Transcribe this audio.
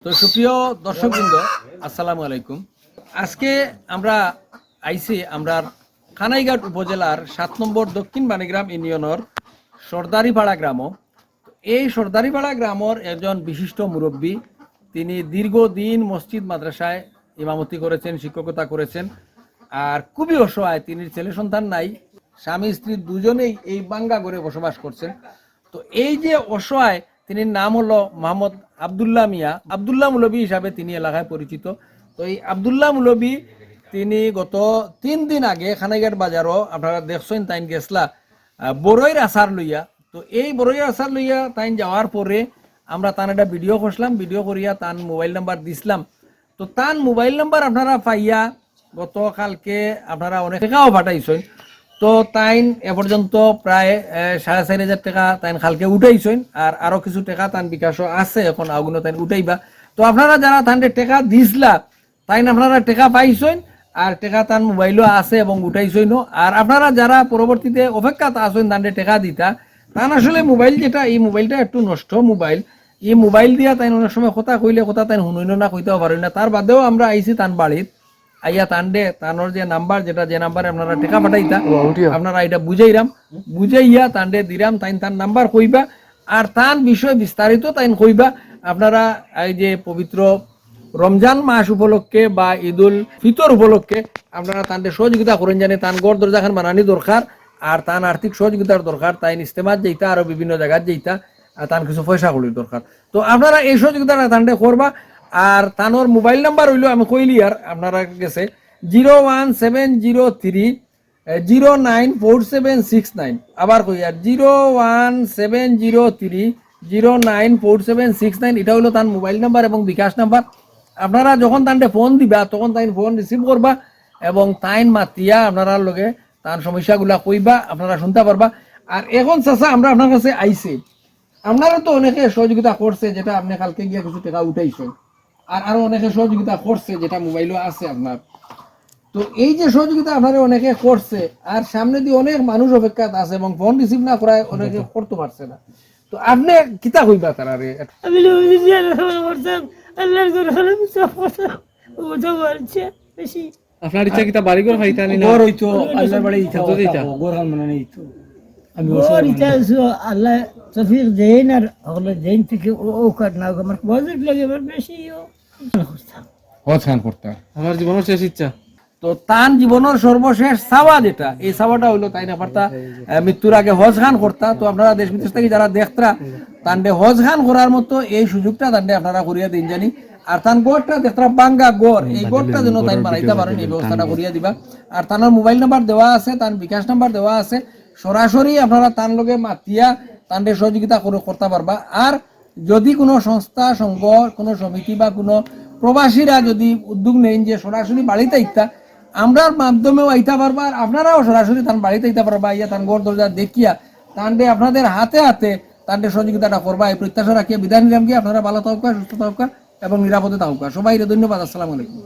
তো সুপ্রিয় দর্শকবৃন্দ, আসসালামু আলাইকুম। আজকে আমরা আইসি আমরা কানাইঘাট উপজেলার 7 নম্বর দক্ষিণ বাণীগ্রাম ইউনিয়নের সর্দারিপাড়া গ্রাম। এই সর্দারিপাড়া গ্রামের একজন বিশিষ্ট মুরব্বী, তিনি দীর্ঘদিন মসজিদ মাদ্রাসায় ইমামতি করেছেন, শিক্ষকতা করেছেন, আর খুবই অসহায়। তিনি ছেলে সন্তান নাই, স্বামী স্ত্রী দুজনেই এই বাঙ্গা ঘরে বসবাস করছেন। তো এই যে অসহায়, তিনি নাম হলো মোহাম্মদ আবদুল্লাহ মিয়া, আবদুল্লাহ মৌলবী হিসাবে তিনি এলাকায় পরিচিত। তো এই আবদুল্লাহ মৌলবী তিনি গত 3 দিন আগে খানাইঘাট বাজারও আপনারা দেখছেন তাইন গেছলা বড়ইয়ের আচার লইয়া। তো এই বড়ইয়ের আচার লইয়া তাইন যাওয়ার পরে আমরা তার একটা ভিডিও করলাম, ভিডিও করিয়া তার মোবাইল নাম্বার দিছিলাম। তো তার মোবাইল নাম্বার আপনারা পাইয়া গতকালকে আপনারা অনেক টাকাও পাঠাইছেন। তো তাইন এ পর্যন্ত প্রায় 4,500 টাকা তাইন খালকে উঠাইছেন, আর আরো কিছু টাকা তান বিকাশও আছে, এখন আগুনো তাইন উঠাইবা। তো আপনারা যারা তানকে টাকা দিছিলা তাইন আপনারা টাকা পাইছেন, আর টাকা তান মোবাইলও আছে এবং উঠাইছেন। আর আপনারা যারা পরবর্তীতে অপেক্ষাতে আছেন তানকে টাকা দিতা, তান আসলে মোবাইল যেটা, এই মোবাইলটা একটু নষ্ট মোবাইল। এই মোবাইল দিয়া তাইন অনেক সময় কথা কইলে কথা তাইন শুনইন না, কইতেও পারেন না। তার বাদেও আমরা আইছি তান বাড়িত আইয়া তানডে তানোর যে নাম্বার, যেটা যে নাম্বারে আপনারা টাকা পাঠাইতা, আপনারা এটা বুঝাইয়া তানডে দিরাম। তাইন তার নাম্বার কইবা, আর তান বিষয় বিস্তারিত তাইন কইবা। আপনারা এই যে পবিত্র রমজান মাস উপলক্ষে বা ঈদুল ফিতর উপলক্ষে আপনারা তানডে সহযোগিতা করেন, জানে তান গড় দরজাখান বানানি দরকার, আর তান আর্থিক সহযোগিতার দরকার। তাইন ইস্তেমাত যেইতা, আরো বিভিন্ন জায়গায় যেইতা, আর তান কিছু পয়সা করির দরকার। তো আপনারা এই সহযোগিতাটা তানডে করবা। আর তানোর মোবাইল নাম্বার হইল, আমি কইলি আর আপনারা গেছে 01703094769। আবার কই আর 01703094769। এটা হইলো তার মোবাইল নাম্বার এবং বিকাশ নাম্বার। আপনারা যখন তানটে ফোন দিবা তখন তাইন ফোন রিসিভ করবা এবং তাইন মাতিয়া আপনারা লগে তার সমস্যাগুলা কইবা, আপনারা শুনতে পারবা। আর এখন চাচা আমরা আপনার কাছে আইছি, আপনারা তো অনেকে সহযোগিতা করছে, যেটা আপনি কালকে গিয়ে কিছু টাকা উঠাইছেন, আর আরো অনেকে সহযোগিতা করছে, যেটা মোবাইলও আছে আপনার। তো এই যে সহযোগিতা আপনারা অনেকে করছে, আর সামনে দিয়ে অনেক মানুষ অপেক্ষা আছে এবং ফোন রিসিভ না করায় অনেকে করতে পারছে না। তো আপনি কিতা কইবা তারা রে? আমি আল্লাহর ঘরে সব কথা বুঝা পারছে বেশি। আপনার ইচ্ছা কিতা বাড়ি ঘর খাইতানি না? ঘর হইতো আল্লাহর বাড়ি ইচ্ছা তো দিতা, ঘর খান মানে নেই তো। আমি ওর ইচ্ছা আল্লাহ তৌফিক দেন, আর হলে দেন থেকে ও কাট না আমার বাজেট লাগে এবার বেশি হজ খান করতা। আমার জীবনের শেষ ইচ্ছা। তো তান জীবনের সর্বশেষ সাওয়া যেটা, এই সাওয়াটা হইলো তাই না পারতা মৃত্যুর আগে হজ খান করতা। তো আপনারা দেশ বিদেশ থেকে যারা দেখতরা তান্ডে হজ খান করার মতো এই সুযোগটা তান্ডে আপনারা করিয়া দিন জানি। আর তান গড়টা দেখতরা বাঙ্গা গড়, এই গড়টা যেন তাই বানাইতে পারেন, এই ব্যবস্থাটা করিয়া দিবা। আর তানার মোবাইল নাম্বার দেওয়া আছে, তার বিকাশ নাম্বার দেওয়া আছে, সরাসরি আপনারা তার লগে মাতিয়া তান্ডে সহযোগিতা করতে পারবা। আর যদি কোনো সংস্থা সংঘ, কোনো সমিতি বা কোনো প্রবাসীরা যদি উদ্যোগ নেন যে সরাসরি বাড়িতে ইত্যা, আমরার মাধ্যমেও আইতে পারবা, আর আপনারাও সরাসরি তার বাড়িতে আইতে পারবা। ইয়া তার ঘর দরজা দেখিয়া তান্ডে আপনাদের হাতে হাতে তান্ডে সহযোগিতাটা করবা, এই প্রত্যাশা রাখিয়া বিদায় নিলাম। কি আপনারা ভালো থাকুকা, সুস্থ থাকুকা এবং নিরাপদে থাকুকা। সবাই ধন্যবাদ। আসসালামু আলাইকুম।